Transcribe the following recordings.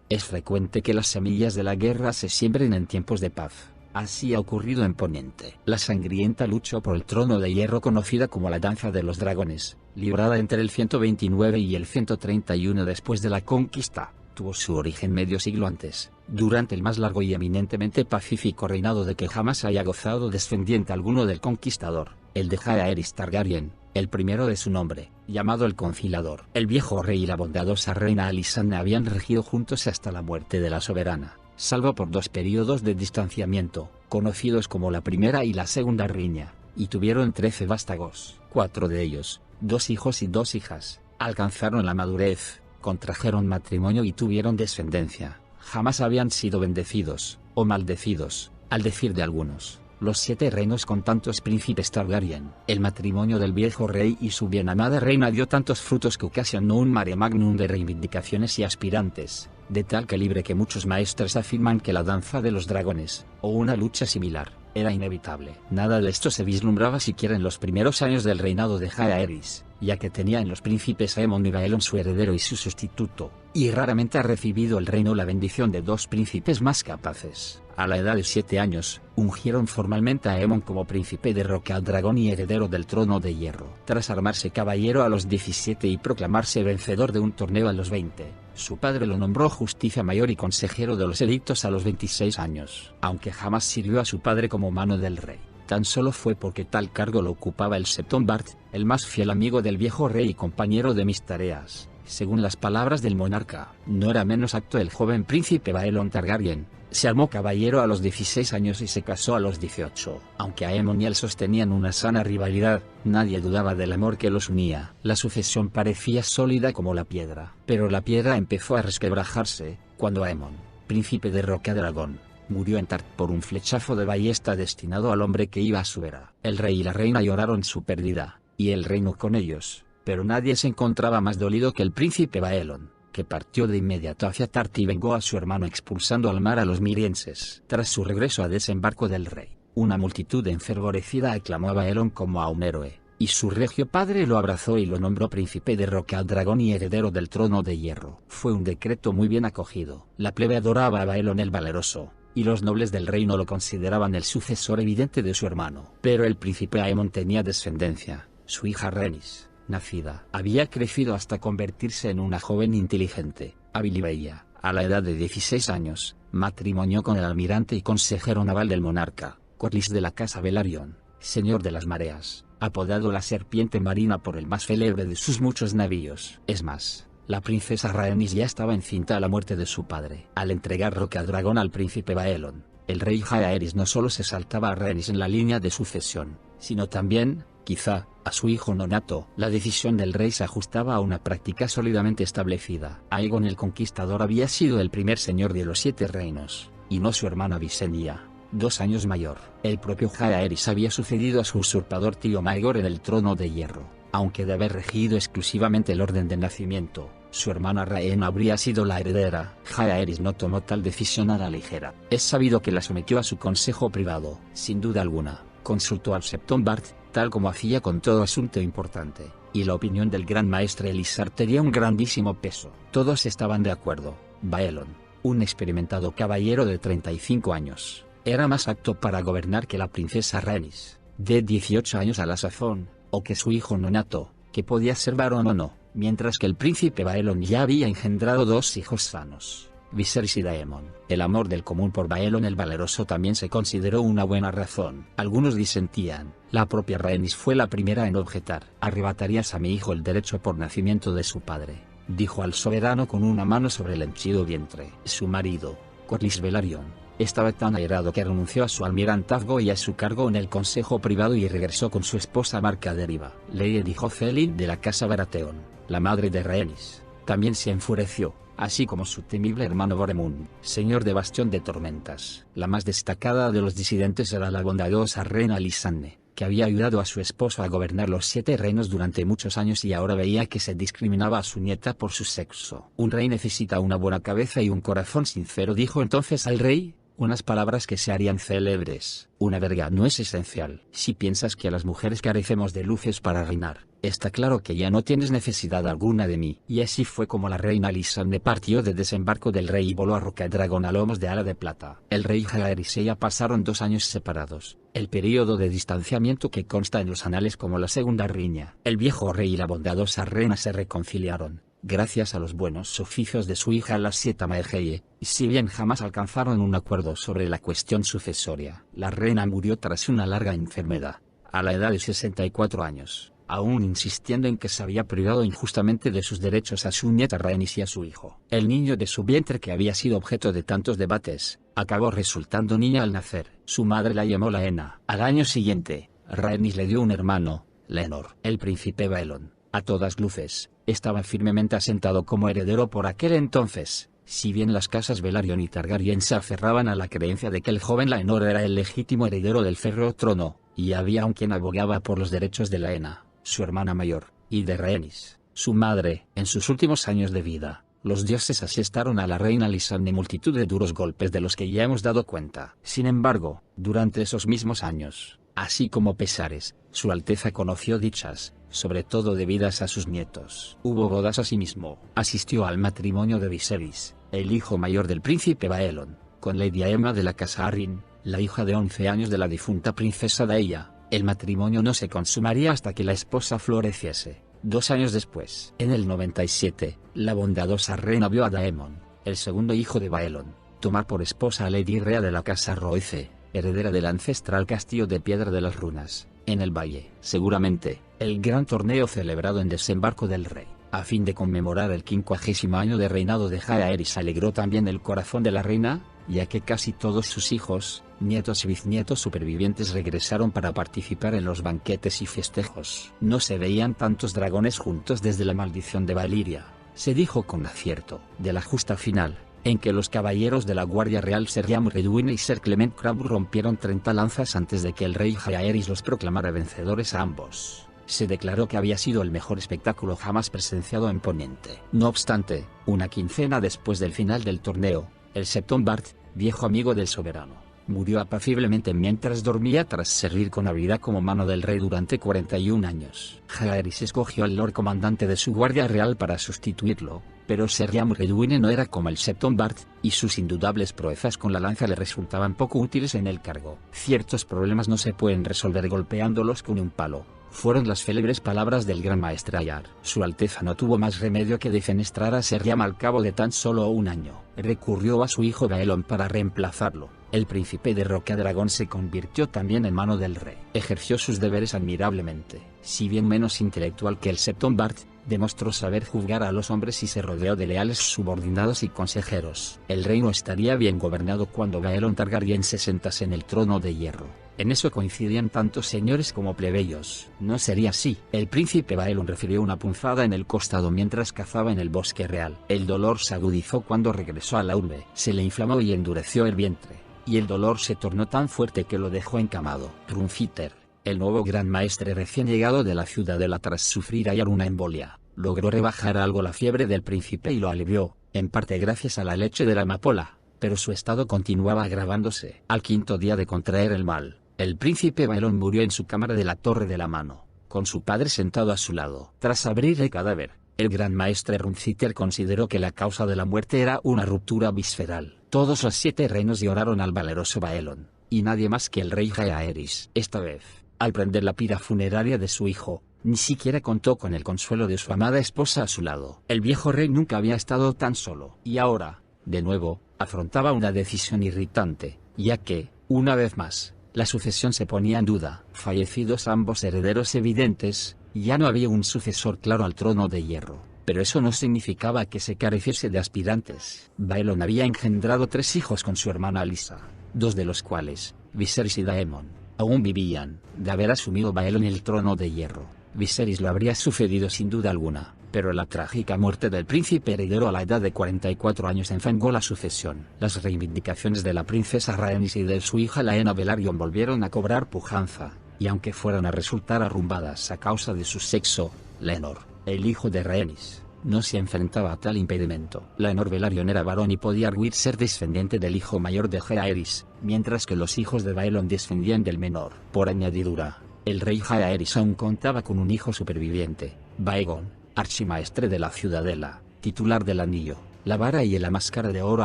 Es frecuente que las semillas de la guerra se siembren en tiempos de paz. Así ha ocurrido en Poniente. La sangrienta lucha por el trono de hierro conocida como la Danza de los Dragones, librada entre el 129 y el 131 después de la conquista, tuvo su origen medio siglo antes, durante el más largo y eminentemente pacífico reinado de que jamás haya gozado descendiente alguno del conquistador, el de Jaehaerys Targaryen, el primero de su nombre, llamado el Conciliador. El viejo rey y la bondadosa reina Alysanne habían regido juntos hasta la muerte de la soberana, salvo por 2 períodos de distanciamiento, conocidos como la primera y la segunda riña, y tuvieron 13 vástagos. 4 de ellos, 2 hijos y 2 hijas, alcanzaron la madurez, contrajeron matrimonio y tuvieron descendencia. Jamás habían sido bendecidos, o maldecidos, al decir de algunos, los 7 reinos con tantos príncipes Targaryen. El matrimonio del viejo rey y su bien amada reina dio tantos frutos que ocasionó un mare magnum de reivindicaciones y aspirantes, de tal calibre que muchos maestres afirman que la danza de los dragones, o una lucha similar, era inevitable. Nada de esto se vislumbraba siquiera en los primeros años del reinado de Jaehaerys, ya que tenía en los príncipes Aemon y Baelon su heredero y su sustituto, y raramente ha recibido el reino la bendición de 2 príncipes más capaces. A la edad de 7 años, ungieron formalmente a Aemon como príncipe de Rocadragón y heredero del trono de hierro. Tras armarse caballero a los 17 y proclamarse vencedor de un torneo a los 20, su padre lo nombró justicia mayor y consejero de los edictos a los 26 años. Aunque jamás sirvió a su padre como mano del rey, tan solo fue porque tal cargo lo ocupaba el Septon Bart, el más fiel amigo del viejo rey y compañero de mis tareas. Según las palabras del monarca, no era menos apto el joven príncipe Baelon Targaryen. Se armó caballero a los 16 años y se casó a los 18. Aunque Aemon y él sostenían una sana rivalidad, nadie dudaba del amor que los unía. La sucesión parecía sólida como la piedra. Pero la piedra empezó a resquebrajarse, cuando Aemon, príncipe de Rocadragón, murió en Tart por un flechazo de ballesta destinado al hombre que iba a su era. El rey y la reina lloraron su pérdida, y el reino con ellos, pero nadie se encontraba más dolido que el príncipe Baelon, que partió de inmediato hacia Tart y vengó a su hermano expulsando al mar a los mirienses. Tras su regreso a desembarco del rey, una multitud enfervorecida aclamó a Baelon como a un héroe, y su regio padre lo abrazó y lo nombró príncipe de Rocadragón y heredero del trono de hierro. Fue un decreto muy bien acogido. La plebe adoraba a Baelon el valeroso, y los nobles del reino lo consideraban el sucesor evidente de su hermano. Pero el príncipe Aemon tenía descendencia. Su hija Rhaenys, nacida, había crecido hasta convertirse en una joven inteligente, hábil y bella. A la edad de 16 años, matrimonió con el almirante y consejero naval del monarca, Corlys de la casa Velaryon, señor de las mareas, apodado la serpiente marina por el más célebre de sus muchos navíos. Es más, la princesa Rhaenys ya estaba encinta a la muerte de su padre. Al entregar Rocadragón al príncipe Baelon, el rey Jaehaerys no solo se saltaba a Rhaenys en la línea de sucesión, sino también, quizá, a su hijo nonato. La decisión del rey se ajustaba a una práctica sólidamente establecida. Aegon el Conquistador había sido el primer señor de los 7 reinos, y no su hermana Visenya, 2 años mayor. El propio Jaehaerys había sucedido a su usurpador tío Maegor en el trono de hierro, aunque de haber regido exclusivamente el orden de nacimiento, su hermana Rhaena habría sido la heredera. Jaehaerys no tomó tal decisión a la ligera. Es sabido que la sometió a su consejo privado. Sin duda alguna, consultó al Septon Bart, tal como hacía con todo asunto importante, y la opinión del gran maestre Elisar tenía un grandísimo peso. Todos estaban de acuerdo. Baelon, un experimentado caballero de 35 años, era más apto para gobernar que la princesa Rhaenys, de 18 años a la sazón, o que su hijo nonato, que podía ser varón o no, mientras que el príncipe Baelon ya había engendrado 2 hijos sanos, Viserys y Daemon. El amor del común por Baelon el valeroso también se consideró una buena razón. Algunos disentían. La propia Rhaenys fue la primera en objetar. «Arrebatarías a mi hijo el derecho por nacimiento de su padre», dijo al soberano con una mano sobre el henchido vientre. Su marido, Corlys Velaryon, estaba tan airado que renunció a su almirantazgo y a su cargo en el consejo privado y regresó con su esposa Marca Deriva. Lady Hocelyn de la casa Baratheon, la madre de Rhaenys, también se enfureció, así como su temible hermano Boremund, señor de Bastión de Tormentas. La más destacada de los disidentes era la bondadosa reina Alysanne, que había ayudado a su esposo a gobernar los 7 reinos durante muchos años y ahora veía que se discriminaba a su nieta por su sexo. «Un rey necesita una buena cabeza y un corazón sincero», dijo entonces al rey, unas palabras que se harían célebres. «Una verga no es esencial. Si piensas que las mujeres carecemos de luces para reinar, está claro que ya no tienes necesidad alguna de mí. Y así fue como la reina Lisandre partió de desembarco del rey y voló a Rocadragón a lomos de ala de plata. El rey Jaehaerys y ella pasaron 2 años separados, el período de distanciamiento que consta en los anales como la segunda riña. El viejo rey y la bondadosa reina se reconciliaron, gracias a los buenos oficios de su hija la Sieta Maegeye, y si bien jamás alcanzaron un acuerdo sobre la cuestión sucesoria. La reina murió tras una larga enfermedad, a la edad de 64 años, aún insistiendo en que se había privado injustamente de sus derechos a su nieta Rhaenys y a su hijo. El niño de su vientre, que había sido objeto de tantos debates, acabó resultando niña al nacer. Su madre la llamó Laena. Al año siguiente, Rhaenys le dio un hermano, Laenor. El príncipe Baelon, a todas luces, estaba firmemente asentado como heredero por aquel entonces, si bien las casas Velaryon y Targaryen se aferraban a la creencia de que el joven Laenor era el legítimo heredero del férreo trono, y había aún quien abogaba por los derechos de Laena, su hermana mayor, y de Rhaenys, su madre. En sus últimos años de vida, los dioses asestaron a la reina Lisandre multitud de duros golpes de los que ya hemos dado cuenta. Sin embargo, durante esos mismos años, así como pesares, su Alteza conoció dichas, sobre todo debidas a sus nietos. Hubo bodas asimismo. Asistió al matrimonio de Viserys, el hijo mayor del príncipe Baelon, con Lady Aemma de la casa Arryn, la hija de 11 años de la difunta princesa Daella. El matrimonio no se consumaría hasta que la esposa floreciese. 2 años después, en el 97, la bondadosa reina vio a Daemon, el segundo hijo de Baelon, tomar por esposa a Lady Rhea de la casa Roece, heredera del ancestral castillo de Piedra de las Runas, en el valle. Seguramente, el gran torneo celebrado en Desembarco del Rey, a fin de conmemorar el 50º año de reinado de Jaehaerys, alegró también el corazón de la reina, ya que casi todos sus hijos, nietos y bisnietos supervivientes regresaron para participar en los banquetes y festejos. No se veían tantos dragones juntos desde la maldición de Valyria, se dijo con acierto, de la justa final, en que los caballeros de la Guardia Real Ser Riam Redwine y Ser Clement Crabbe rompieron 30 lanzas antes de que el rey Jaehaerys los proclamara vencedores a ambos. Se declaró que había sido el mejor espectáculo jamás presenciado en Poniente. No obstante, una quincena después del final del torneo, el Septon Bart, viejo amigo del soberano, murió apaciblemente mientras dormía tras servir con habilidad como mano del rey durante 41 años. Jaehaerys escogió al Lord Comandante de su Guardia Real para sustituirlo, pero Ser Riam Redwine no era como el Septon Bart, y sus indudables proezas con la lanza le resultaban poco útiles en el cargo. Ciertos problemas no se pueden resolver golpeándolos con un palo, fueron las célebres palabras del gran maestre Ayar. Su Alteza no tuvo más remedio que defenestrar a Ser Riam al cabo de tan solo un año. Recurrió a su hijo Baelon para reemplazarlo. El príncipe de Rocadragón se convirtió también en mano del rey. Ejerció sus deberes admirablemente. Si bien menos intelectual que el Septon Bart, demostró saber juzgar a los hombres y se rodeó de leales subordinados y consejeros. El reino estaría bien gobernado cuando Baelon Targaryen se sentase en el trono de hierro. En eso coincidían tanto señores como plebeyos. No sería así. El príncipe Baelon recibió una punzada en el costado mientras cazaba en el bosque real. El dolor se agudizó cuando regresó a la urbe. Se le inflamó y endureció el vientre, y el dolor se tornó tan fuerte que lo dejó encamado. Rumfiter, el nuevo gran maestre recién llegado de la ciudadela tras sufrir ayer una embolia, logró rebajar algo la fiebre del príncipe y lo alivió, en parte gracias a la leche de la amapola, pero su estado continuaba agravándose. Al 5.º día de contraer el mal, el príncipe Baelon murió en su cámara de la Torre de la Mano, con su padre sentado a su lado. Tras abrir el cadáver, el gran maestre Rumfiter consideró que la causa de la muerte era una ruptura visceral. Todos los 7 reinos lloraron al valeroso Baelon, y nadie más que el rey Jaehaerys. Esta vez, al prender la pira funeraria de su hijo, ni siquiera contó con el consuelo de su amada esposa a su lado. El viejo rey nunca había estado tan solo, y ahora, de nuevo, afrontaba una decisión irritante, ya que, una vez más, la sucesión se ponía en duda. Fallecidos ambos herederos evidentes, ya no había un sucesor claro al trono de hierro, pero eso no significaba que se careciese de aspirantes. Baelon había engendrado 3 hijos con su hermana Alyssa, 2 de los cuales, Viserys y Daemon, aún vivían. De haber asumido Baelon el trono de hierro, Viserys lo habría sucedido sin duda alguna, pero la trágica muerte del príncipe heredero a la edad de 44 años enfangó la sucesión. Las reivindicaciones de la princesa Rhaenys y de su hija Laena Velaryon volvieron a cobrar pujanza, y aunque fueron a resultar arrumbadas a causa de su sexo, Laenor, el hijo de Rhaenys, no se enfrentaba a tal impedimento. Laenor Velaryon era varón y podía arguir ser descendiente del hijo mayor de Jaehaerys, mientras que los hijos de Baelon descendían del menor. Por añadidura, El rey Jaehaerys aún contaba con un hijo superviviente, Baegon, archimaestre de la ciudadela, titular del anillo, la vara y la máscara de oro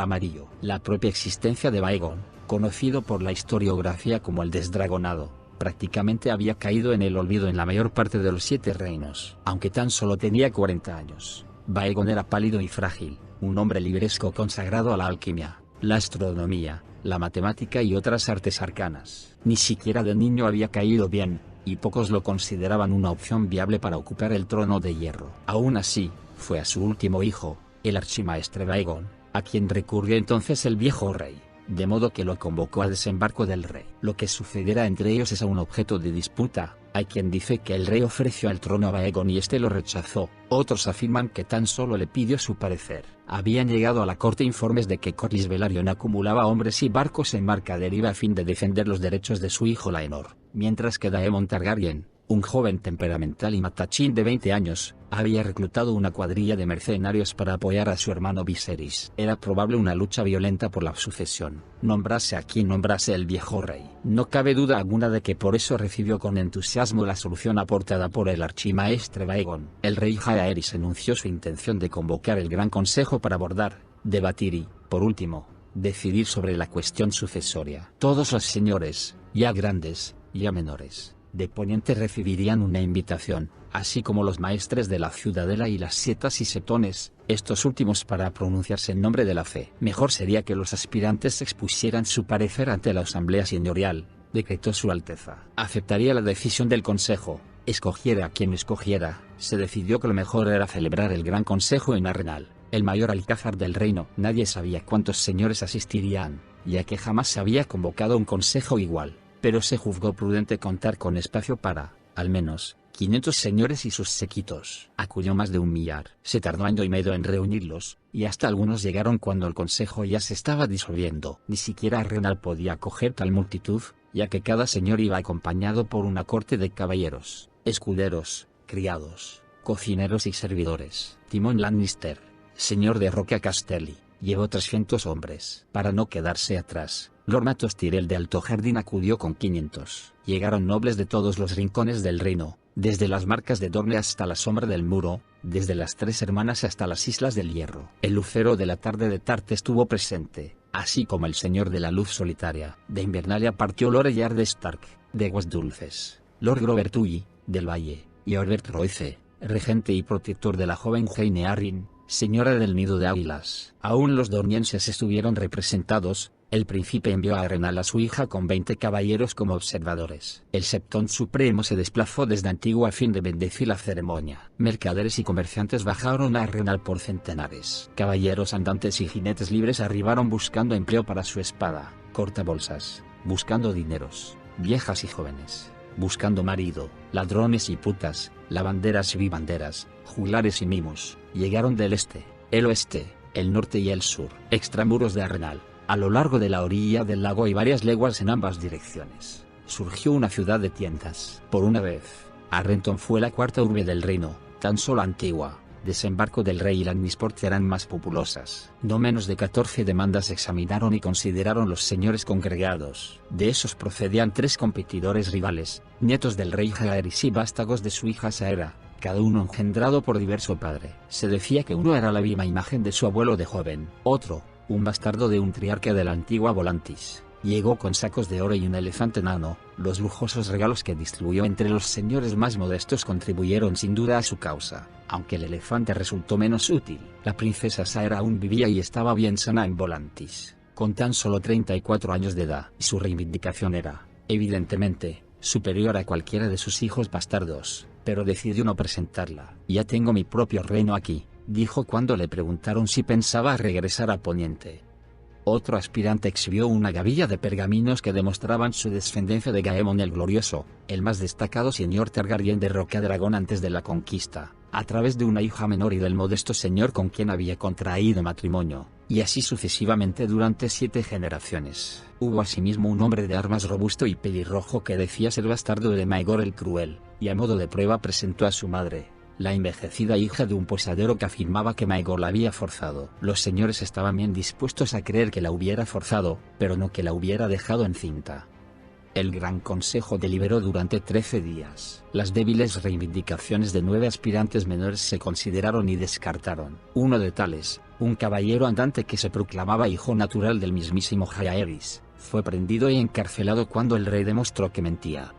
amarillo. La propia existencia de Baegon, conocido por la historiografía como el Desdragonado, prácticamente había caído en el olvido en la mayor parte de los 7 reinos. Aunque tan solo tenía 40 años, Baegon era pálido y frágil, un hombre libresco consagrado a la alquimia, la astronomía, la matemática y otras artes arcanas. Ni siquiera de niño había caído bien, y pocos lo consideraban una opción viable para ocupar el trono de hierro. Aún así, fue a su último hijo, el archimaestre Baegon, a quien recurrió entonces el viejo rey, de modo que lo convocó al desembarco del rey. Lo que sucederá entre ellos es aún objeto de disputa. Hay quien dice que el rey ofreció el trono a Baegon y este lo rechazó, otros afirman que tan solo le pidió su parecer. Habían llegado a la corte informes de que Corlys Velaryon acumulaba hombres y barcos en mar Deriva a fin de defender los derechos de su hijo Laenor, mientras que Daemon Targaryen, un joven temperamental y matachín de 20 años, había reclutado una cuadrilla de mercenarios para apoyar a su hermano Viserys. Era probable una lucha violenta por la sucesión, nombrase a quien nombrase el viejo rey. No cabe duda alguna de que por eso recibió con entusiasmo la solución aportada por el archimaestre Baegon. El rey Jaehaerys anunció su intención de convocar el Gran Consejo para abordar, debatir y, por último, decidir sobre la cuestión sucesoria. Todos los señores, ya grandes, ya menores, de Poniente recibirían una invitación, así como los maestres de la ciudadela y las setas y setones, estos últimos para pronunciarse en nombre de la fe. Mejor sería que los aspirantes expusieran su parecer ante la asamblea señorial, decretó su alteza. Aceptaría la decisión del consejo, escogiera a quien escogiera. Se decidió que lo mejor era celebrar el gran consejo en Arenal, el mayor alcázar del reino. Nadie sabía cuántos señores asistirían, ya que jamás se había convocado un consejo igual, pero se juzgó prudente contar con espacio para, al menos, 500 señores y sus séquitos. Acudió más de 1 millar. Se tardó año y medio en reunirlos, y hasta algunos llegaron cuando el consejo ya se estaba disolviendo. Ni siquiera Arenal podía acoger tal multitud, ya que cada señor iba acompañado por una corte de caballeros, escuderos, criados, cocineros y servidores. Tymon Lannister, señor de Roca Castelli, llevó 300 hombres. Para no quedarse atrás, Lord Matos Tyrell de Alto Jardín acudió con 500. Llegaron nobles de todos los rincones del reino, desde las marcas de Dorne hasta la sombra del muro, desde las 3 hermanas hasta las Islas del Hierro. El lucero de la tarde de Tarte estuvo presente, así como el señor de la luz solitaria. De Invernalia partió Lord Eddard Stark, de Aguas Dulces, Lord Grover Tully, del Valle, y Orbert Royce, regente y protector de la joven Jaime Arryn, señora del Nido de Águilas. Aún los dornienses estuvieron representados. El príncipe envió a Arenal a su hija con 20 caballeros como observadores. El Septón Supremo se desplazó desde Antigua a fin de bendecir la ceremonia. Mercaderes y comerciantes bajaron a Arenal por centenares. Caballeros andantes y jinetes libres arribaron buscando empleo para su espada, cortabolsas, buscando dineros, viejas y jóvenes, buscando marido, ladrones y putas, lavanderas y vivanderas, juglares y mimos. Llegaron del este, el oeste, el norte y el sur. Extramuros de Arenal, a lo largo de la orilla del lago y varias leguas en ambas direcciones, surgió una ciudad de tiendas. Por una vez, Arrenton fue la cuarta urbe del reino. Tan solo Antigua, Desembarco del Rey y Lannisport eran más populosas. No menos de 14 demandas examinaron y consideraron los señores congregados. De esos procedían 3 competidores rivales, nietos del rey Jaehaerys y vástagos de su hija Saera, cada uno engendrado por diverso padre. Se decía que uno era la viva imagen de su abuelo de joven, otro, un bastardo de un triarca de la antigua Volantis. Llegó con sacos de oro y un elefante enano. Los lujosos regalos que distribuyó entre los señores más modestos contribuyeron sin duda a su causa, aunque el elefante resultó menos útil. La princesa Saera aún vivía y estaba bien sana en Volantis, con tan solo 34 años de edad. Su reivindicación era, evidentemente, superior a cualquiera de sus hijos bastardos, pero decidió no presentarla. Ya tengo mi propio reino aquí, dijo cuando le preguntaron si pensaba regresar a Poniente. Otro aspirante exhibió una gavilla de pergaminos que demostraban su descendencia de Gaemon el Glorioso, el más destacado señor Targaryen de Rocadragón antes de la conquista, a través de una hija menor y del modesto señor con quien había contraído matrimonio, y así sucesivamente durante 7 generaciones. Hubo asimismo un hombre de armas robusto y pelirrojo que decía ser bastardo de Maegor el Cruel, y a modo de prueba presentó a su madre, la envejecida hija de un posadero que afirmaba que Maegor la había forzado. Los señores estaban bien dispuestos a creer que la hubiera forzado, pero no que la hubiera dejado encinta. El Gran Consejo deliberó durante 13 días. Las débiles reivindicaciones de 9 aspirantes menores se consideraron y descartaron. Uno de tales, un caballero andante que se proclamaba hijo natural del mismísimo Jaehaerys, fue prendido y encarcelado cuando el rey demostró que mentía.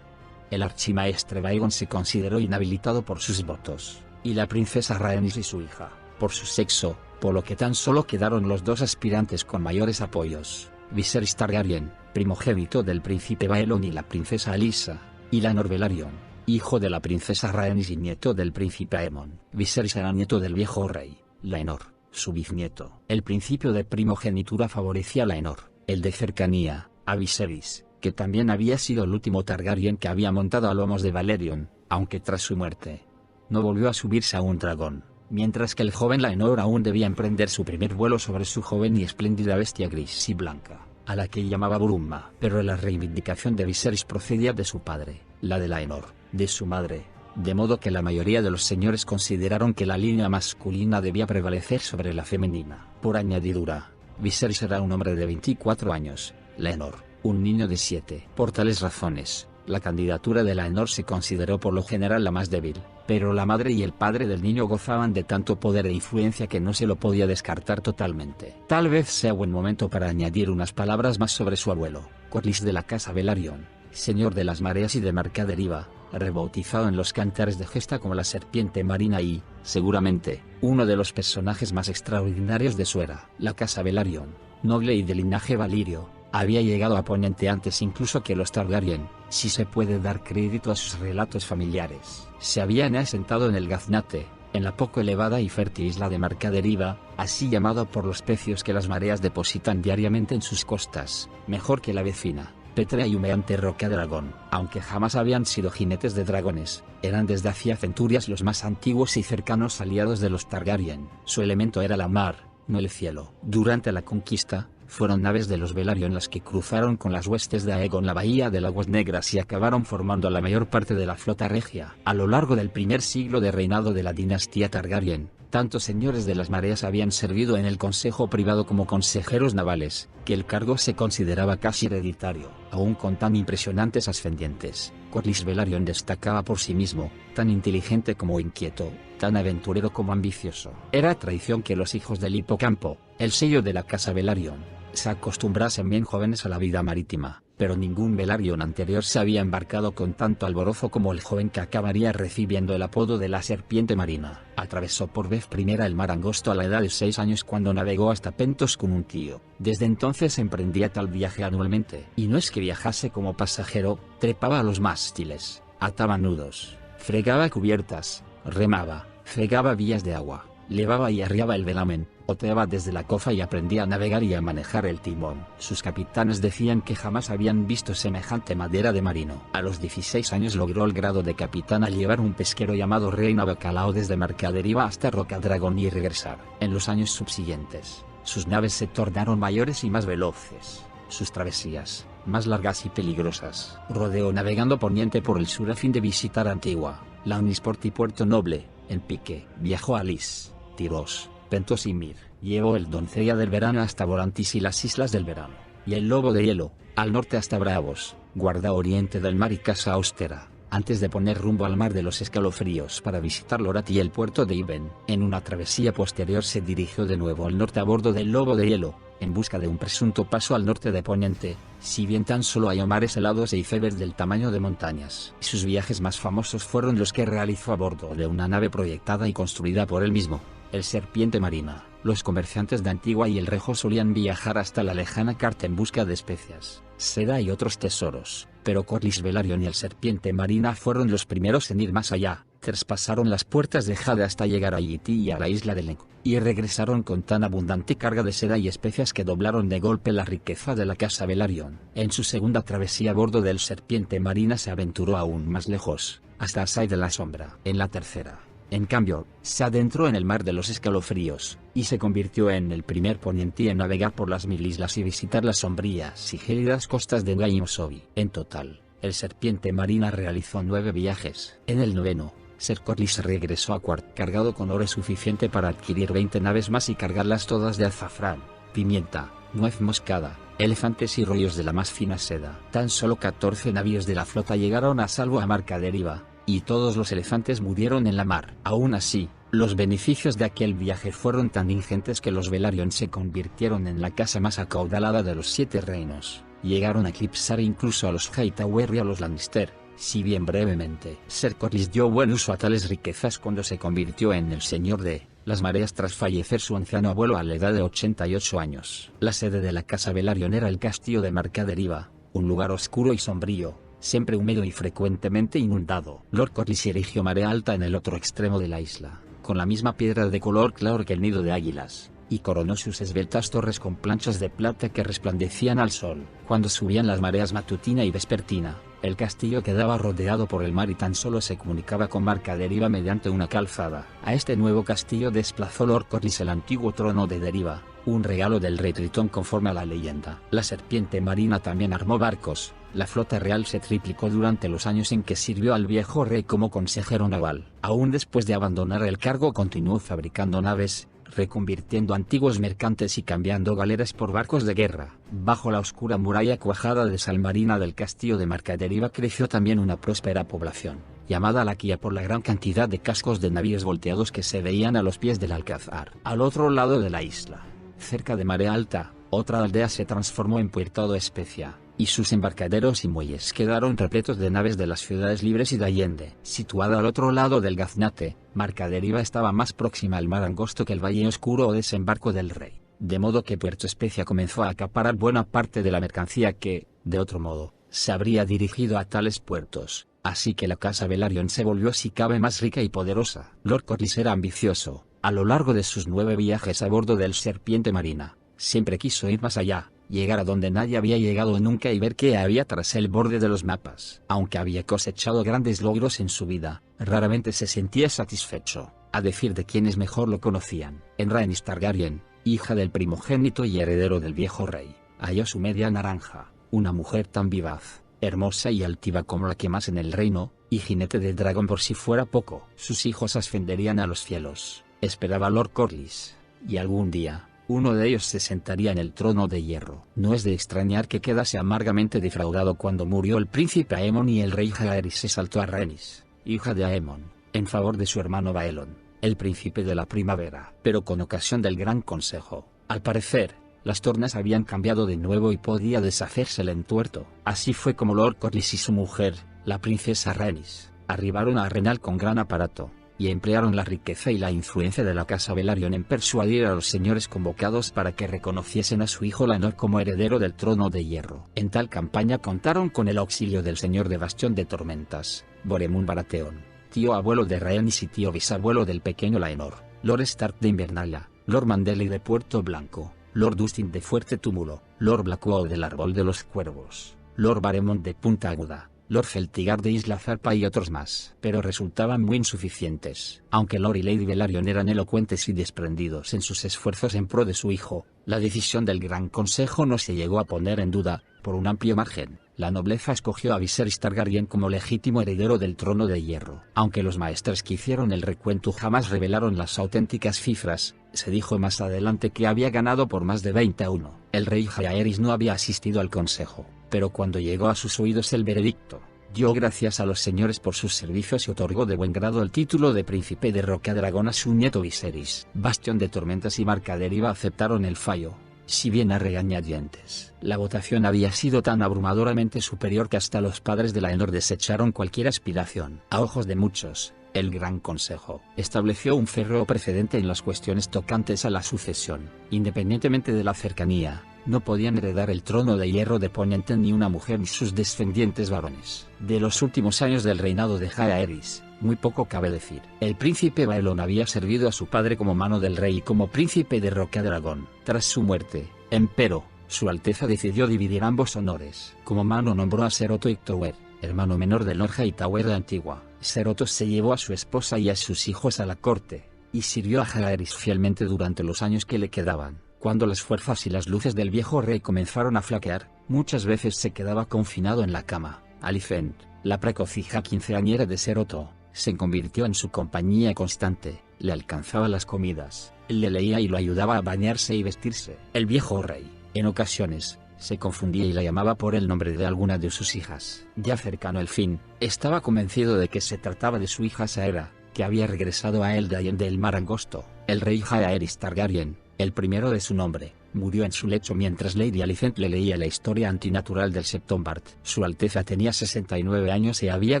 El archimaestre Baekgon se consideró inhabilitado por sus votos, y la princesa Rhaenys y su hija, por su sexo, por lo que tan solo quedaron los 2 aspirantes con mayores apoyos, Viserys Targaryen, primogénito del príncipe Baelon y la princesa Alyssa, y Laenor Velaryon, hijo de la princesa Rhaenys y nieto del príncipe Aemon. Viserys era nieto del viejo rey, Laenor, su bisnieto. El principio de primogenitura favorecía a Laenor, el de cercanía, a Viserys, que también había sido el último Targaryen que había montado a lomos de Valerion, aunque tras su muerte no volvió a subirse a un dragón, mientras que el joven Laenor aún debía emprender su primer vuelo sobre su joven y espléndida bestia gris y blanca, a la que llamaba Burumma. Pero la reivindicación de Viserys procedía de su padre, la de Laenor, de su madre, de modo que la mayoría de los señores consideraron que la línea masculina debía prevalecer sobre la femenina. Por añadidura, Viserys era un hombre de 24 años, Laenor, un niño de 7. Por tales razones, la candidatura de Laenor se consideró por lo general la más débil, pero la madre y el padre del niño gozaban de tanto poder e influencia que no se lo podía descartar totalmente. Tal vez sea buen momento para añadir unas palabras más sobre su abuelo, Corlys de la casa Velaryon, señor de las mareas y de Mercaderiva, rebautizado en los cantares de gesta como la serpiente marina y, seguramente, uno de los personajes más extraordinarios de su era. La casa Velaryon, noble y de linaje valirio, había llegado a Poniente antes incluso que los Targaryen, si se puede dar crédito a sus relatos familiares. Se habían asentado en el Gaznate, en la poco elevada y fértil isla de Mercaderiva, así llamado por los pecios que las mareas depositan diariamente en sus costas, mejor que la vecina, pétrea y humeante Roca Dragón. Aunque jamás habían sido jinetes de dragones, eran desde hacía centurias los más antiguos y cercanos aliados de los Targaryen. Su elemento era la mar, no el cielo. Durante la conquista, fueron naves de los Velaryon las que cruzaron con las huestes de Aegon la bahía de Aguas Negras y acabaron formando la mayor parte de la flota regia. A lo largo del primer siglo de reinado de la dinastía Targaryen, tantos señores de las mareas habían servido en el consejo privado como consejeros navales, que el cargo se consideraba casi hereditario. Aún con tan impresionantes ascendientes, Corlys Velaryon destacaba por sí mismo, tan inteligente como inquieto, tan aventurero como ambicioso. Era tradición que los hijos del Hipocampo, el sello de la casa Velaryon, se acostumbrasen bien jóvenes a la vida marítima, pero ningún Velaryon anterior se había embarcado con tanto alborozo como el joven que acabaría recibiendo el apodo de la serpiente marina. Atravesó por vez primera el mar angosto a la edad de 6 años cuando navegó hasta Pentos con un tío. Desde entonces emprendía tal viaje anualmente. Y no es que viajase como pasajero, trepaba a los mástiles, ataba nudos, fregaba cubiertas, remaba, fregaba vías de agua, levaba y arriaba el velamen, oteaba desde la cofa y aprendía a navegar y a manejar el timón. Sus capitanes decían que jamás habían visto semejante madera de marino. A los 16 años logró el grado de capitán al llevar un pesquero llamado Reina Bacalao desde Mercaderiva hasta Rocadragón y regresar. En los años subsiguientes, sus naves se tornaron mayores y más veloces, sus travesías, más largas y peligrosas. Rodeó navegando poniente por el sur a fin de visitar Antigua, Launisport y Puerto Noble. En pique, viajó a Lys, Tiros, Pentos y Mir. Llevó el Doncella del Verano hasta Volantis y las Islas del Verano, y el Lobo de Hielo, al norte hasta Bravos, guarda oriente del mar y Casa Austera, antes de poner rumbo al mar de los Escalofríos para visitar Lorat y el puerto de Iben. En una travesía posterior se dirigió de nuevo al norte a bordo del Lobo de Hielo, en busca de un presunto paso al norte de Poniente, si bien tan solo hay mares helados e icebergs del tamaño de montañas. Sus viajes más famosos fueron los que realizó a bordo de una nave proyectada y construida por él mismo, el Serpiente Marina. Los comerciantes de Antigua y el Rejo solían viajar hasta la lejana Carta en busca de especias, seda y otros tesoros, pero Corlys Velaryon y el Serpiente Marina fueron los primeros en ir más allá. Traspasaron las puertas de Jade hasta llegar a Yiti y a la isla de Lenco, y regresaron con tan abundante carga de seda y especias que doblaron de golpe la riqueza de la casa Velaryon. En su segunda travesía a bordo del Serpiente Marina se aventuró aún más lejos, hasta Asai de la Sombra. En la tercera, en cambio, se adentró en el mar de los Escalofríos, y se convirtió en el primer poniente en navegar por las 1000 islas y visitar las sombrías y gélidas costas de Ngai y Mosovi. En total, el Serpiente Marina realizó 9 viajes. En el noveno, Ser Corlys regresó a Quart cargado con oro suficiente para adquirir 20 naves más y cargarlas todas de azafrán, pimienta, nuez moscada, elefantes y rollos de la más fina seda. Tan solo 14 navíos de la flota llegaron a salvo a Marca Deriva, y todos los elefantes murieron en la mar. Aún así, los beneficios de aquel viaje fueron tan ingentes que los Velaryon se convirtieron en la casa más acaudalada de los 7 reinos. Llegaron a eclipsar incluso a los Hightower y a los Lannister, si bien brevemente. Ser Corlys dio buen uso a tales riquezas cuando se convirtió en el señor de las mareas tras fallecer su anciano abuelo a la edad de 88 años. La sede de la casa Velaryon era el castillo de Marca Deriva, un lugar oscuro y sombrío, siempre húmedo y frecuentemente inundado. Lord Corlys erigió marea alta en el otro extremo de la isla, con la misma piedra de color claro que el nido de águilas, y coronó sus esbeltas torres con planchas de plata que resplandecían al sol. Cuando subían las mareas matutina y vespertina, el castillo quedaba rodeado por el mar y tan solo se comunicaba con Marca Deriva mediante una calzada. A este nuevo castillo desplazó Lord Corlys el antiguo trono de Deriva, un regalo del rey Tritón conforme a la leyenda. La serpiente marina también armó barcos. La flota real se triplicó durante los años en que sirvió al viejo rey como consejero naval. Aún después de abandonar el cargo continuó fabricando naves, reconvirtiendo antiguos mercantes y cambiando galeras por barcos de guerra. Bajo la oscura muralla cuajada de sal marina del castillo de Marca Deriva creció también una próspera población, llamada Laquia por la gran cantidad de cascos de navíos volteados que se veían a los pies del alcázar. Al otro lado de la isla, cerca de Marea Alta, otra aldea se transformó en Puerto de Especia, y sus embarcaderos y muelles quedaron repletos de naves de las ciudades libres y de Allende. Situada al otro lado del Gaznate, Marca Deriva estaba más próxima al mar angosto que el valle oscuro o desembarco del rey, de modo que Puerto Especia comenzó a acaparar buena parte de la mercancía que, de otro modo, se habría dirigido a tales puertos, así que la casa Velaryon se volvió si cabe más rica y poderosa. Lord Corlys era ambicioso. A lo largo de sus 9 viajes a bordo del Serpiente Marina, siempre quiso ir más allá, llegar a donde nadie había llegado nunca y ver qué había tras el borde de los mapas. Aunque había cosechado grandes logros en su vida, raramente se sentía satisfecho, a decir de quienes mejor lo conocían. En Rhaenys Targaryen, hija del primogénito y heredero del viejo rey, halló su media naranja, una mujer tan vivaz, hermosa y altiva como la que más en el reino, y jinete del dragón por si fuera poco. Sus hijos ascenderían a los cielos, esperaba Lord Corlys, y algún día, uno de ellos se sentaría en el trono de hierro. No es de extrañar que quedase amargamente defraudado cuando murió el príncipe Aemon y el rey Jaehaerys se saltó a Rhaenys, hija de Aemon, en favor de su hermano Baelon, el príncipe de la primavera. Pero con ocasión del Gran Consejo, al parecer, las tornas habían cambiado de nuevo y podía deshacerse el entuerto. Así fue como Lord Corlys y su mujer, la princesa Rhaenys, arribaron a Harrenhal con gran aparato, y emplearon la riqueza y la influencia de la casa Velaryon en persuadir a los señores convocados para que reconociesen a su hijo Laenor como heredero del trono de hierro. En tal campaña contaron con el auxilio del señor de Bastión de Tormentas, Boremund Baratheon, tío abuelo de Rhaenys y tío bisabuelo del pequeño Laenor, Lord Stark de Invernalia, Lord Manderley de Puerto Blanco, Lord Dustin de Fuerte Túmulo, Lord Blackwall del Árbol de los Cuervos, Lord Baremont de Punta Aguda, Lord Celtigar de Isla Zarpa y otros más. Pero resultaban muy insuficientes. Aunque Lord y Lady Velaryon eran elocuentes y desprendidos en sus esfuerzos en pro de su hijo, la decisión del Gran Consejo no se llegó a poner en duda, por un amplio margen. La nobleza escogió a Viserys Targaryen como legítimo heredero del trono de hierro. Aunque los maestres que hicieron el recuento jamás revelaron las auténticas cifras, se dijo más adelante que había ganado por más de 20-1. El rey Jaehaerys no había asistido al consejo, pero cuando llegó a sus oídos el veredicto, dio gracias a los señores por sus servicios y otorgó de buen grado el título de príncipe de Rocadragón a su nieto Viserys. Bastión de Tormentas y Marca Deriva aceptaron el fallo, si bien a regañadientes. La votación había sido tan abrumadoramente superior que hasta los padres de Laenor desecharon cualquier aspiración. A ojos de muchos, el Gran Consejo estableció un férreo precedente en las cuestiones tocantes a la sucesión. Independientemente de la cercanía, no podían heredar el trono de hierro de Poniente ni una mujer ni sus descendientes varones. De los últimos años del reinado de Jaehaerys, muy poco cabe decir. El príncipe Baelon había servido a su padre como mano del rey y como príncipe de Rocadragón. Tras su muerte, empero, su Alteza decidió dividir ambos honores. Como mano nombró a Ser Otto Hightower, hermano menor del Lord Hightower de Antigua. Ser Otto se llevó a su esposa y a sus hijos a la corte, y sirvió a Jaehaerys fielmente durante los años que le quedaban. Cuando las fuerzas y las luces del viejo rey comenzaron a flaquear, muchas veces se quedaba confinado en la cama. Alicent, la precoz hija quinceañera de Ser Otto, se convirtió en su compañía constante, le alcanzaba las comidas, le leía y lo ayudaba a bañarse y vestirse. El viejo rey, en ocasiones, se confundía y la llamaba por el nombre de alguna de sus hijas. Ya cercano el fin, estaba convencido de que se trataba de su hija Saera, que había regresado a él de allende el mar angosto. El rey Jaehaerys Targaryen, el primero de su nombre, murió en su lecho mientras Lady Alicent le leía la historia antinatural del Septombart. Su Alteza tenía 69 años y había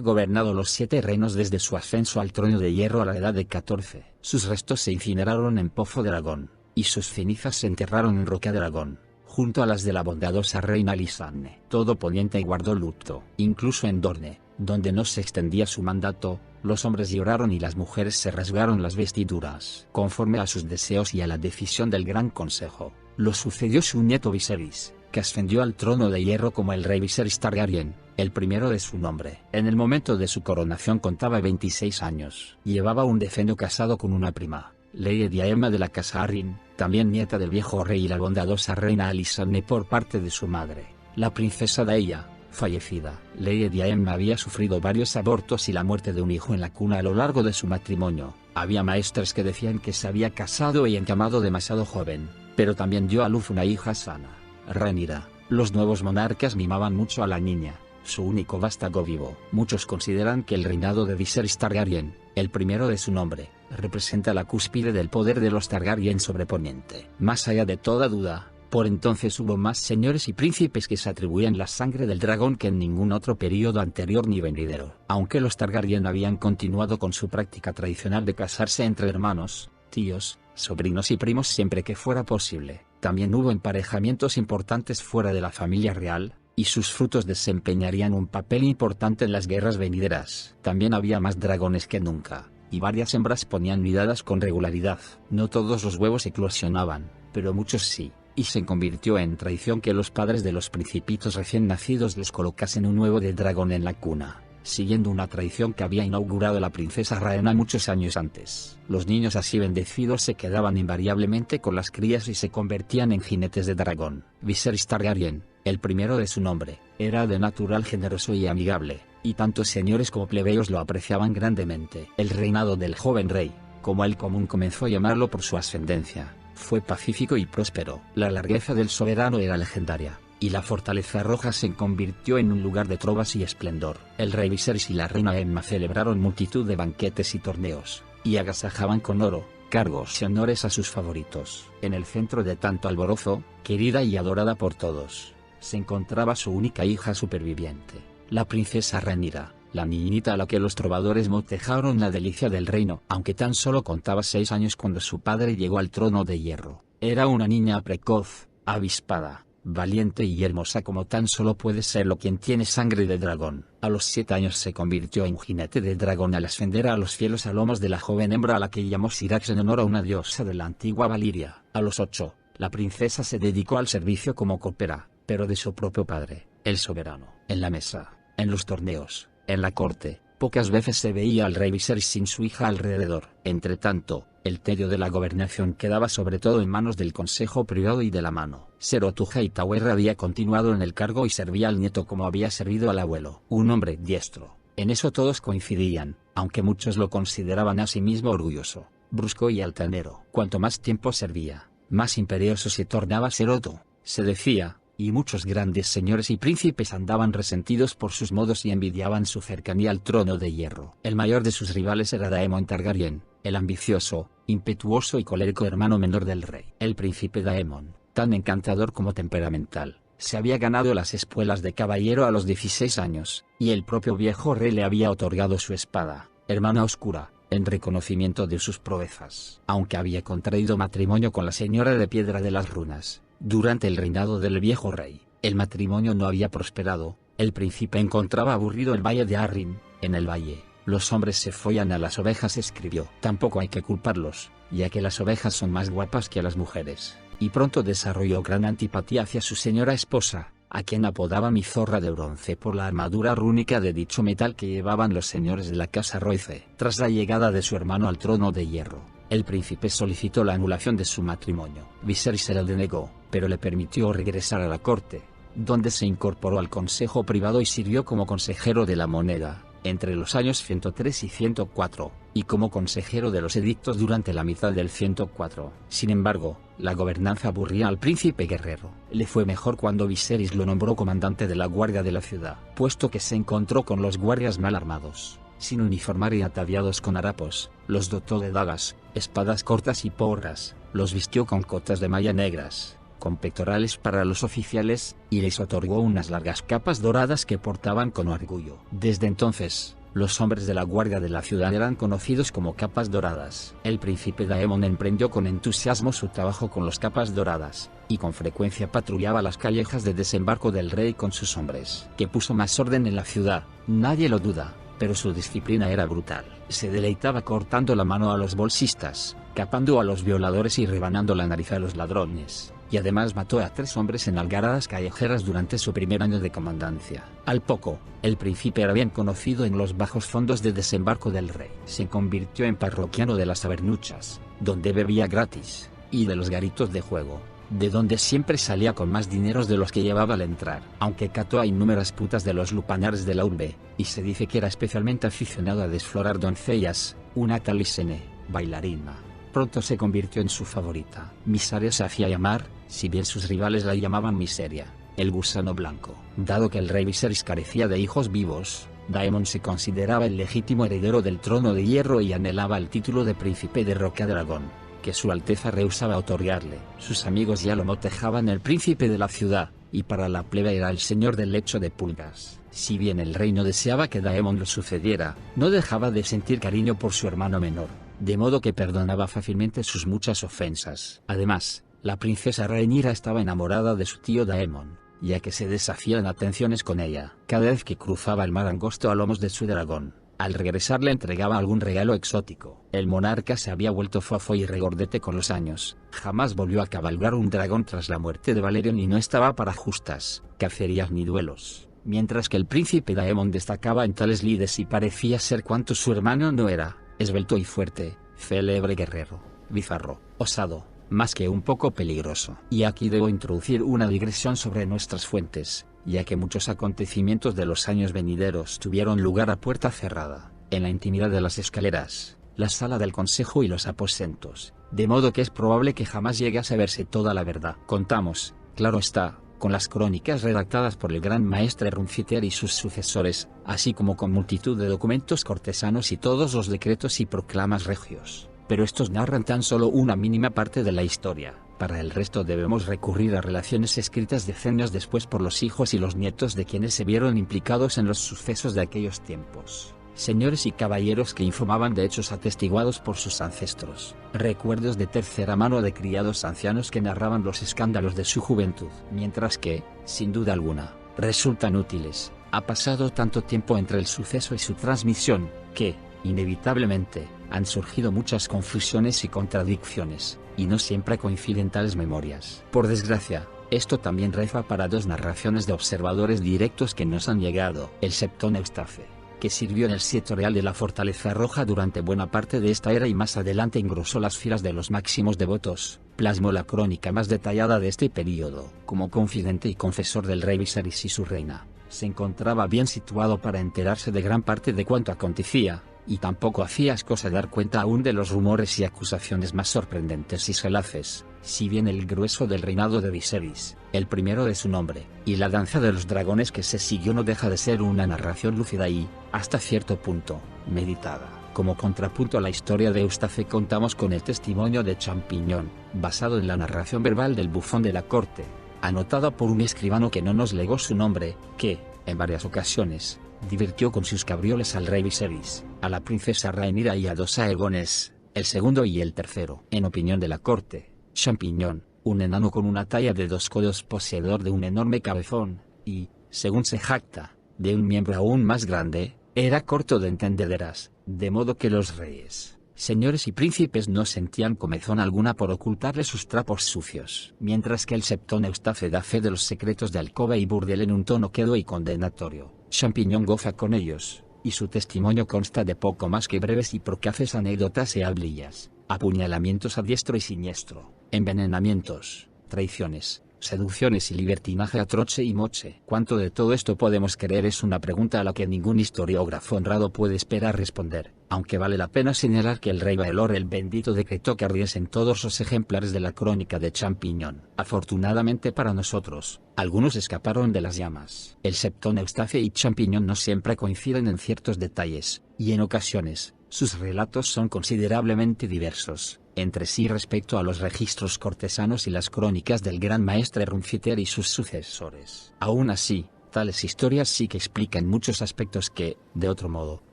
gobernado los 7 reinos desde su ascenso al trono de hierro a la edad de 14. Sus restos se incineraron en Pozo de Aragón, y sus cenizas se enterraron en Roca de Aragón, junto a las de la bondadosa reina Lisanne. Todo Poniente guardó luto. Incluso en Dorne, donde no se extendía su mandato, los hombres lloraron y las mujeres se rasgaron las vestiduras. Conforme a sus deseos y a la decisión del Gran Consejo, lo sucedió su nieto Viserys, que ascendió al trono de hierro como el rey Viserys Targaryen, el primero de su nombre. En el momento de su coronación contaba 26 años. Llevaba un deceno casado con una prima, Lady Aemma de la casa Arryn, también nieta del viejo rey y la bondadosa reina Alysanne por parte de su madre, la princesa Daella, fallecida. Lady Aemma había sufrido varios abortos y la muerte de un hijo en la cuna a lo largo de su matrimonio. Había maestros que decían que se había casado y encamado demasiado joven, pero también dio a luz una hija sana, Rhaenyra. Los nuevos monarcas mimaban mucho a la niña, su único vástago vivo. Muchos consideran que el reinado de Viserys Targaryen, el primero de su nombre, representa la cúspide del poder de los Targaryen sobre Poniente. Más allá de toda duda, por entonces hubo más señores y príncipes que se atribuían la sangre del dragón que en ningún otro período anterior ni venidero. Aunque los Targaryen habían continuado con su práctica tradicional de casarse entre hermanos, tíos, sobrinos y primos siempre que fuera posible, también hubo emparejamientos importantes fuera de la familia real, y sus frutos desempeñarían un papel importante en las guerras venideras. También había más dragones que nunca, y varias hembras ponían nidadas con regularidad. No todos los huevos eclosionaban, pero muchos sí, y se convirtió en tradición que los padres de los principitos recién nacidos les colocasen un huevo de dragón en la cuna, siguiendo una tradición que había inaugurado la princesa Rhaena muchos años antes. Los niños así bendecidos se quedaban invariablemente con las crías y se convertían en jinetes de dragón. Viserys Targaryen, el primero de su nombre, era de natural generoso y amigable, y tanto señores como plebeyos lo apreciaban grandemente. El reinado del joven rey, como el común comenzó a llamarlo por su ascendencia, fue pacífico y próspero. La largueza del soberano era legendaria, y la fortaleza roja se convirtió en un lugar de trovas y esplendor. El rey Viserys y la reina Aemma celebraron multitud de banquetes y torneos, y agasajaban con oro, cargos y honores a sus favoritos. En el centro de tanto alborozo, querida y adorada por todos, se encontraba su única hija superviviente, la princesa Rhaenyra, la niñita a la que los trovadores motejaron la delicia del reino. Aunque tan solo contaba 6 años cuando su padre llegó al trono de hierro, era una niña precoz, avispada, valiente y hermosa como tan solo puede serlo quien tiene sangre de dragón. A los 7 años se convirtió en jinete de dragón al ascender a los cielos a lomos de la joven hembra a la que llamó Syrax en honor a una diosa de la antigua Valiria. A los 8, la princesa se dedicó al servicio como copera, pero de su propio padre, el soberano. En la mesa, en los torneos, en la corte, pocas veces se veía al rey Viserys sin su hija alrededor. Entretanto, el tedio de la gobernación quedaba sobre todo en manos del consejo privado y de la mano. Ser Otuja Hightower había continuado en el cargo y servía al nieto como había servido al abuelo. Un hombre diestro, en eso todos coincidían, aunque muchos lo consideraban a sí mismo orgulloso, brusco y altanero. Cuanto más tiempo servía, más imperioso se tornaba Ser Otto, se decía, y muchos grandes señores y príncipes andaban resentidos por sus modos y envidiaban su cercanía al trono de hierro. El mayor de sus rivales era Daemon Targaryen, el ambicioso, impetuoso y colérico hermano menor del rey. El príncipe Daemon, tan encantador como temperamental, se había ganado las espuelas de caballero a los 16 años, y el propio viejo rey le había otorgado su espada, Hermana Oscura, en reconocimiento de sus proezas. Aunque había contraído matrimonio con la señora de Piedra de las Runas, durante el reinado del viejo rey, el matrimonio no había prosperado. El príncipe encontraba aburrido el valle de Arryn. En el valle, los hombres se follan a las ovejas, escribió. Tampoco hay que culparlos, ya que las ovejas son más guapas que las mujeres, y pronto desarrolló gran antipatía hacia su señora esposa, a quien apodaba mi zorra de bronce por la armadura rúnica de dicho metal que llevaban los señores de la casa Royce. Tras la llegada de su hermano al trono de hierro, el príncipe solicitó la anulación de su matrimonio. Viserys se lo denegó, pero le permitió regresar a la corte, donde se incorporó al consejo privado y sirvió como consejero de la moneda, entre los años 103 y 104, y como consejero de los edictos durante la mitad del 104. Sin embargo, la gobernanza aburría al príncipe guerrero. Le fue mejor cuando Viserys lo nombró comandante de la guardia de la ciudad, puesto que se encontró con los guardias mal armados, sin uniformar y ataviados con harapos, los dotó de dagas, espadas cortas y porras, los vistió con cotas de malla negras, con pectorales para los oficiales, y les otorgó unas largas capas doradas que portaban con orgullo. Desde entonces, los hombres de la guardia de la ciudad eran conocidos como capas doradas. El príncipe Daemon emprendió con entusiasmo su trabajo con los capas doradas, y con frecuencia patrullaba las callejas de desembarco del rey con sus hombres. Que puso más orden en la ciudad, nadie lo duda, pero su disciplina era brutal. Se deleitaba cortando la mano a los bolsistas, capando a los violadores y rebanando la nariz a los ladrones, y además mató a 3 hombres en algaradas callejeras durante su primer año de comandancia. Al poco, el príncipe era bien conocido en los bajos fondos de desembarco del rey. Se convirtió en parroquiano de las tabernuchas, donde bebía gratis, y de los garitos de juego, de donde siempre salía con más dineros de los que llevaba al entrar. Aunque cató a innumerables putas de los lupanares de la urbe, y se dice que era especialmente aficionado a desflorar doncellas, una tal Isene, bailarina, pronto se convirtió en su favorita. Mysaria se hacía llamar, si bien sus rivales la llamaban Miseria, el gusano blanco. Dado que el rey Viserys carecía de hijos vivos, Daemon se consideraba el legítimo heredero del trono de hierro y anhelaba el título de príncipe de Rocadragón, que su alteza rehusaba otorgarle. Sus amigos ya lo motejaban el príncipe de la ciudad, y para la plebe era el señor del lecho de pulgas. Si bien el rey no deseaba que Daemon lo sucediera, no dejaba de sentir cariño por su hermano menor, de modo que perdonaba fácilmente sus muchas ofensas. Además, la princesa Rhaenyra estaba enamorada de su tío Daemon, ya que se deshacía en atenciones con ella. Cada vez que cruzaba el mar angosto a lomos de su dragón, al regresar le entregaba algún regalo exótico. El monarca se había vuelto fofo y regordete con los años. Jamás volvió a cabalgar un dragón tras la muerte de Valerion y no estaba para justas, cacerías ni duelos. Mientras que el príncipe Daemon destacaba en tales lides y parecía ser cuanto su hermano no era, esbelto y fuerte, célebre guerrero, bizarro, osado, más que un poco peligroso. Y aquí debo introducir una digresión sobre nuestras fuentes, ya que muchos acontecimientos de los años venideros tuvieron lugar a puerta cerrada, en la intimidad de las escaleras, la sala del consejo y los aposentos, de modo que es probable que jamás llegue a saberse toda la verdad. Contamos, claro está, con las crónicas redactadas por el gran maestre Runciter y sus sucesores, así como con multitud de documentos cortesanos y todos los decretos y proclamas regios, pero estos narran tan solo una mínima parte de la historia. Para el resto debemos recurrir a relaciones escritas decenios después por los hijos y los nietos de quienes se vieron implicados en los sucesos de aquellos tiempos, señores y caballeros que informaban de hechos atestiguados por sus ancestros, recuerdos de tercera mano de criados ancianos que narraban los escándalos de su juventud, mientras que, sin duda alguna, resultan útiles. Ha pasado tanto tiempo entre el suceso y su transmisión, que, inevitablemente, han surgido muchas confusiones y contradicciones, y no siempre coinciden tales memorias. Por desgracia, esto también reza para 2 narraciones de observadores directos que nos han llegado. El Septón Eustace, que sirvió en el sitio real de la Fortaleza Roja durante buena parte de esta era y más adelante engrosó las filas de los máximos devotos, plasmó la crónica más detallada de este período. Como confidente y confesor del rey Viserys y su reina, se encontraba bien situado para enterarse de gran parte de cuanto acontecía, y tampoco hacías cosa dar cuenta aún de los rumores y acusaciones más sorprendentes y selaces. Si bien el grueso del reinado de Viserys, el primero de su nombre, y la danza de los dragones que se siguió no deja de ser una narración lúcida y, hasta cierto punto, meditada. Como contrapunto a la historia de Eustace contamos con el testimonio de Champiñón, basado en la narración verbal del bufón de la corte, anotada por un escribano que no nos legó su nombre, que, en varias ocasiones, divirtió con sus cabrioles al rey Viserys, a la princesa Rhaenyra y a 2 Aegones, el segundo y el tercero. En opinión de la corte, Champiñón, un enano con una talla de 2 codos poseedor de un enorme cabezón, y, según se jacta, de un miembro aún más grande, era corto de entendederas, de modo que los reyes, señores y príncipes no sentían comezón alguna por ocultarle sus trapos sucios. Mientras que el Septón Eustace da fe de los secretos de alcoba y burdel en un tono quedo y condenatorio, Champiñón goza con ellos, y su testimonio consta de poco más que breves y procaces anécdotas y hablillas, apuñalamientos a diestro y siniestro, envenenamientos, traiciones, seducciones y libertinaje a troche y moche. ¿Cuánto de todo esto podemos creer? Es una pregunta a la que ningún historiógrafo honrado puede esperar responder. aunque vale la pena señalar que el rey Baelor el Bendito decretó que ardiesen todos los ejemplares de la crónica de Champiñón. Afortunadamente para nosotros, algunos escaparon de las llamas. El Septón Eustace y Champiñón no siempre coinciden en ciertos detalles, y en ocasiones, sus relatos son considerablemente diversos entre sí respecto a los registros cortesanos y las crónicas del gran maestre Runciter y sus sucesores. Aún así, tales historias sí que explican muchos aspectos que, de otro modo,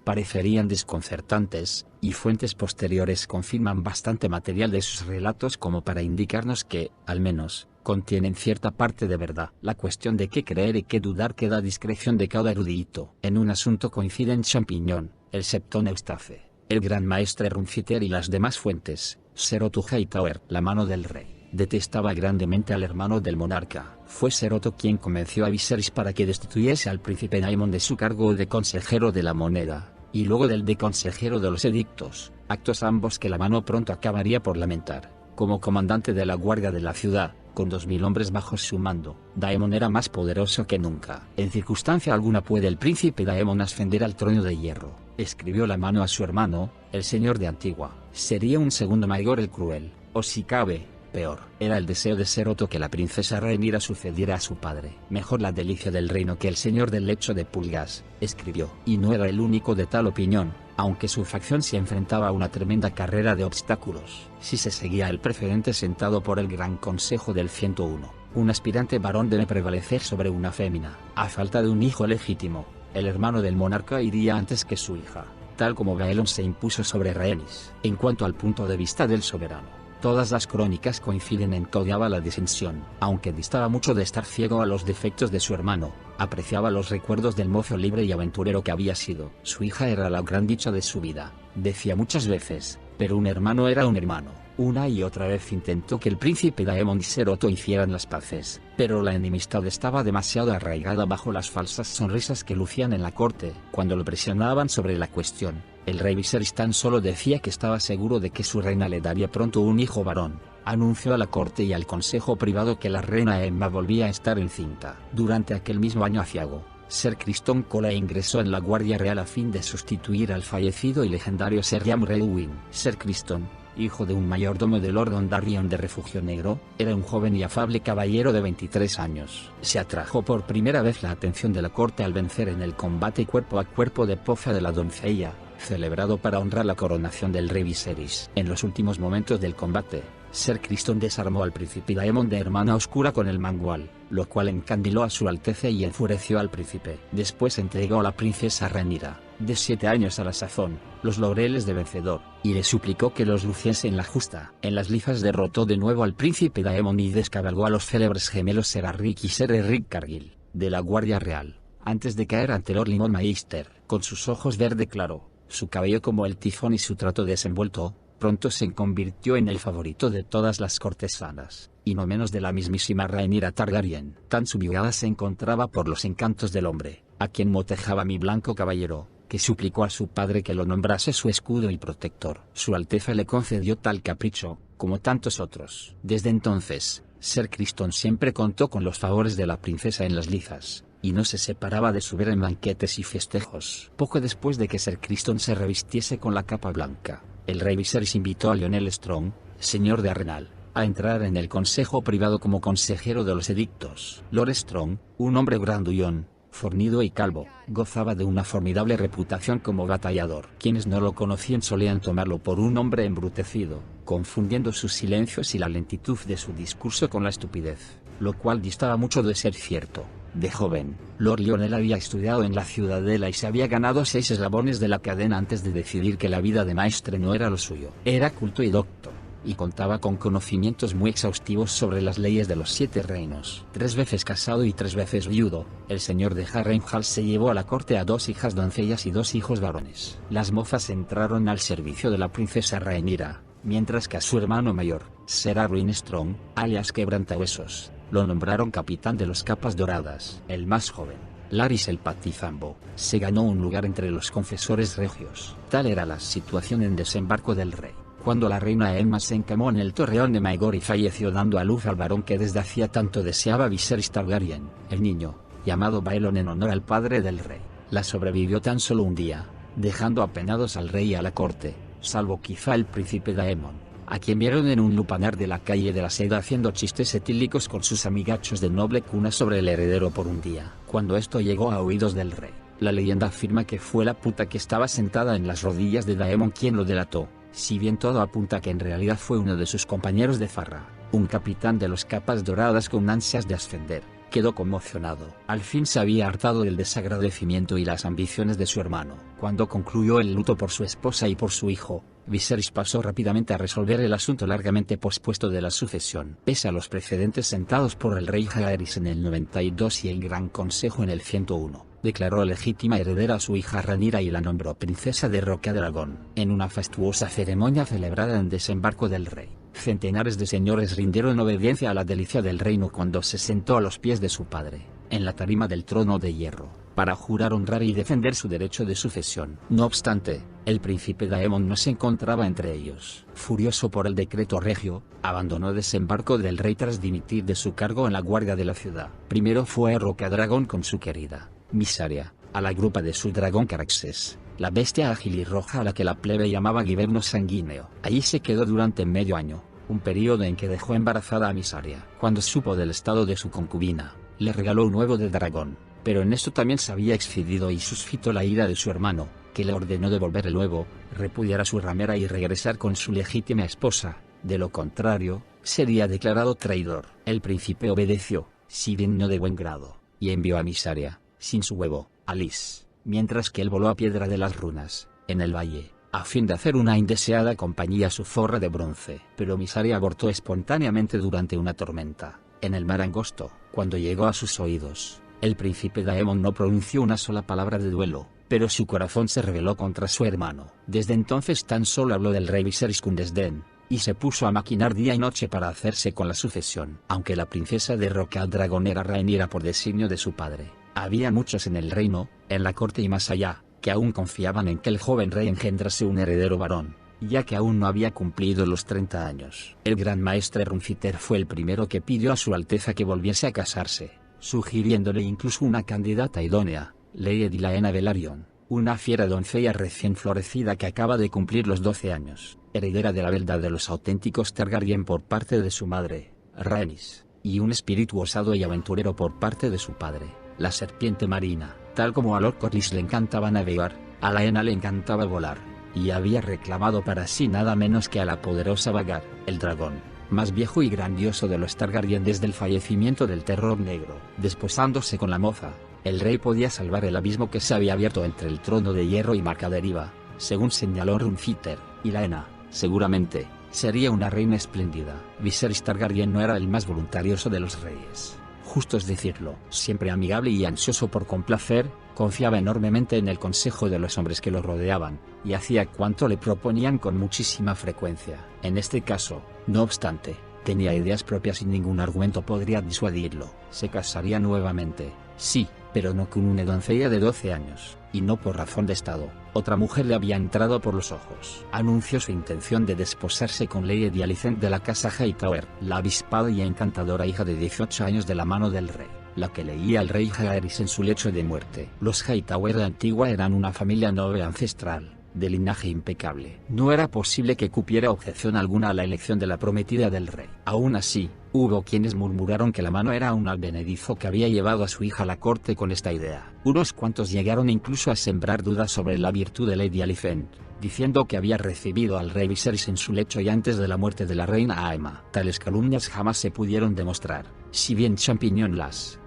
parecerían desconcertantes, y fuentes posteriores confirman bastante material de sus relatos como para indicarnos que, al menos, contienen cierta parte de verdad. La cuestión de qué creer y qué dudar queda a discreción de cada erudito. En un asunto coinciden Champiñón, el Septón Eustace, el gran maestre Runciter y las demás fuentes. Serotu Hightower, la mano del rey, detestaba grandemente al hermano del monarca. Fue Seroto quien convenció a Viserys para que destituyese al príncipe Daemon de su cargo de consejero de la moneda, y luego del de consejero de los edictos, actos ambos que la mano pronto acabaría por lamentar. Como comandante de la guardia de la ciudad, con 2000 hombres bajo su mando, Daemon era más poderoso que nunca. En circunstancia alguna puede el príncipe Daemon ascender al trono de hierro, escribió la mano a su hermano, el señor de Antigua. Sería un segundo Maegor el Cruel, o si cabe, peor. Era el deseo de Seroto que la princesa Rhaenyra sucediera a su padre. Mejor la delicia del reino que el señor del lecho de pulgas, escribió. Y no era el único de tal opinión, aunque su facción se enfrentaba a una tremenda carrera de obstáculos. Si se seguía el precedente sentado por el Gran Consejo del 101, un aspirante varón debe prevalecer sobre una fémina. A falta de un hijo legítimo, el hermano del monarca iría antes que su hija, tal como Baelon se impuso sobre Rhaenys. En cuanto al punto de vista del soberano, todas las crónicas coinciden en que odiaba la disensión. Aunque distaba mucho de estar ciego a los defectos de su hermano, apreciaba los recuerdos del mozo libre y aventurero que había sido. Su hija era la gran dicha de su vida, decía muchas veces, pero un hermano era un hermano. Una y otra vez intentó que el príncipe Daemon y Seroto hicieran las paces, pero la enemistad estaba demasiado arraigada bajo las falsas sonrisas que lucían en la corte. Cuando lo presionaban sobre la cuestión, el rey Viserys tan solo decía que estaba seguro de que su reina le daría pronto un hijo varón. Anunció a la corte y al consejo privado que la reina Emma volvía a estar encinta. Durante aquel mismo año aciago, Ser Criston Cole ingresó en la Guardia Real a fin de sustituir al fallecido y legendario Ser Liam Redwyn. Ser Criston, hijo de un mayordomo de Lord Dondarrion de Refugio Negro, era un joven y afable caballero de 23 años. Se atrajo por primera vez la atención de la corte al vencer en el combate cuerpo a cuerpo de Poza de la Doncella, celebrado para honrar la coronación del rey Viserys. En los últimos momentos del combate, Ser Criston desarmó al príncipe Daemon de Hermana Oscura con el mangual, lo cual encandiló a su Alteza y enfureció al príncipe. Después entregó a la princesa Rhaenyra, de 7 años a la sazón, los laureles de vencedor, y le suplicó que los luciese en la justa. En las ligas derrotó de nuevo al príncipe Daemon y descabalgó a los célebres gemelos Ser Arryk y Ser Erryk Cargill, de la Guardia Real, antes de caer ante Lord Limon Maester. Con sus ojos verde claro, su cabello como el tifón y su trato desenvuelto, pronto se convirtió en el favorito de todas las cortesanas, y no menos de la mismísima Rhaenyra Targaryen. Tan subjugada se encontraba por los encantos del hombre, a quien motejaba mi blanco caballero, que suplicó a su padre que lo nombrase su escudo y protector. Su Alteza le concedió tal capricho, como tantos otros. Desde entonces, Ser Criston siempre contó con los favores de la princesa en las ligas, y no se separaba de su ver en banquetes y festejos. Poco después de que Ser Criston se revistiese con la capa blanca, el rey Viserys invitó a Lionel Strong, señor de Arenal, a entrar en el consejo privado como consejero de los edictos. Lord Strong, un hombre grandullón, fornido y calvo, gozaba de una formidable reputación como batallador. Quienes no lo conocían solían tomarlo por un hombre embrutecido, confundiendo sus silencios y la lentitud de su discurso con la estupidez, lo cual distaba mucho de ser cierto. De joven, Lord Lionel había estudiado en la Ciudadela y se había ganado 6 eslabones de la cadena antes de decidir que la vida de maestre no era lo suyo. Era culto y docto, y contaba con conocimientos muy exhaustivos sobre las leyes de los 7 reinos. 3 veces casado y 3 veces viudo, el señor de Harrenhal se llevó a la corte a 2 hijas doncellas y 2 hijos varones. Las mozas entraron al servicio de la princesa Rhaenyra, mientras que a su hermano mayor, Ser Arryn Strong, alias Quebrantahuesos, lo nombraron capitán de los Capas Doradas. El más joven, Larys el Patizambo, se ganó un lugar entre los confesores regios. Tal era la situación en desembarco del rey, cuando la reina Emma se encamó en el torreón de Maegor y falleció dando a luz al varón que desde hacía tanto deseaba Viserys Targaryen. El niño, llamado Baelon en honor al padre del rey, la sobrevivió tan solo un día, dejando apenados al rey y a la corte, salvo quizá el príncipe Daemon, a quien vieron en un lupanar de la calle de la Seda haciendo chistes etílicos con sus amigachos de noble cuna sobre el heredero por un día. Cuando esto llegó a oídos del rey, la leyenda afirma que fue la puta que estaba sentada en las rodillas de Daemon quien lo delató, si bien todo apunta que en realidad fue uno de sus compañeros de farra, un capitán de los capas doradas con ansias de ascender. Quedó conmocionado. Al fin se había hartado del desagradecimiento y las ambiciones de su hermano. Cuando concluyó el luto por su esposa y por su hijo, Viserys pasó rápidamente a resolver el asunto largamente pospuesto de la sucesión. Pese a los precedentes sentados por el rey Jaehaerys en el 92 y el Gran Consejo en el 101, declaró legítima heredera a su hija Rhaenyra y la nombró princesa de Rocadragón. En una fastuosa ceremonia celebrada en desembarco del rey, centenares de señores rindieron obediencia a la delicia del reino cuando se sentó a los pies de su padre, en la tarima del trono de hierro, para jurar honrar y defender su derecho de sucesión. No obstante, el príncipe Daemon no se encontraba entre ellos. Furioso por el decreto regio, abandonó desembarco del rey tras dimitir de su cargo en la guardia de la ciudad. Primero fue a Rocadragón con su querida Mysaria, a la grupa de su dragón Caraxes, la bestia ágil y roja a la que la plebe llamaba Giverno Sanguíneo. Allí se quedó durante medio año, un periodo en que dejó embarazada a Mysaria. Cuando supo del estado de su concubina, le regaló un huevo de dragón, pero en esto también se había excedido y suscitó la ira de su hermano, que le ordenó devolver el huevo, repudiar a su ramera y regresar con su legítima esposa. De lo contrario, sería declarado traidor. El príncipe obedeció, si bien no de buen grado, y envió a Mysaria, sin su huevo, a Lys, mientras que él voló a Piedra de las Runas, en el valle, a fin de hacer una indeseada compañía a su zorra de bronce. Pero Mysaria abortó espontáneamente durante una tormenta, en el mar angosto. Cuando llegó a sus oídos, el príncipe Daemon no pronunció una sola palabra de duelo, pero su corazón se rebeló contra su hermano. Desde entonces tan solo habló del rey Viserys con desdén, y se puso a maquinar día y noche para hacerse con la sucesión. Aunque la princesa de Rocadragón era Rhaenyra por designio de su padre, había muchos en el reino, en la corte y más allá, que aún confiaban en que el joven rey engendrase un heredero varón, ya que aún no había cumplido los 30 años. El gran maestre Rumfiter fue el primero que pidió a su Alteza que volviese a casarse, sugiriéndole incluso una candidata idónea, Lady Laena Velaryon, una fiera doncella recién florecida que acaba de cumplir los 12 años, heredera de la beldad de los auténticos Targaryen por parte de su madre, Rhaenys, y un espíritu osado y aventurero por parte de su padre, la serpiente marina. Tal como a Lord Corlys le encantaba navegar, a Laena le encantaba volar, y había reclamado para sí nada menos que a la poderosa Vhagar, el dragón, más viejo y grandioso de los Targaryen desde el fallecimiento del Terror Negro. Desposándose con la moza, el rey podía salvar el abismo que se había abierto entre el trono de hierro y Marcaderiva, según señaló Rumfiter, y Laena, seguramente, sería una reina espléndida. Viserys Targaryen no era el más voluntarioso de los reyes. Justo es decirlo, siempre amigable y ansioso por complacer, confiaba enormemente en el consejo de los hombres que lo rodeaban, y hacía cuanto le proponían con muchísima frecuencia. En este caso, no obstante, tenía ideas propias y ningún argumento podría disuadirlo. Se casaría nuevamente, sí, pero no con una doncella de 12 años, y no por razón de estado. Otra mujer le había entrado por los ojos. Anunció su intención de desposarse con Lady Alicent de la casa Hightower, la avispada y encantadora hija de 18 años de la mano del rey, la que leía al rey Jaehaerys en su lecho de muerte. Los Hightower de Antigua eran una familia noble ancestral, de linaje impecable. No era posible que cupiera objeción alguna a la elección de la prometida del rey. Aún así, hubo quienes murmuraron que la mano era un advenedizo que había llevado a su hija a la corte con esta idea. Unos cuantos llegaron incluso a sembrar dudas sobre la virtud de Lady Alicent, diciendo que había recibido al rey Viserys en su lecho y antes de la muerte de la reina Aemma. Tales calumnias jamás se pudieron demostrar, si bien Champiñón las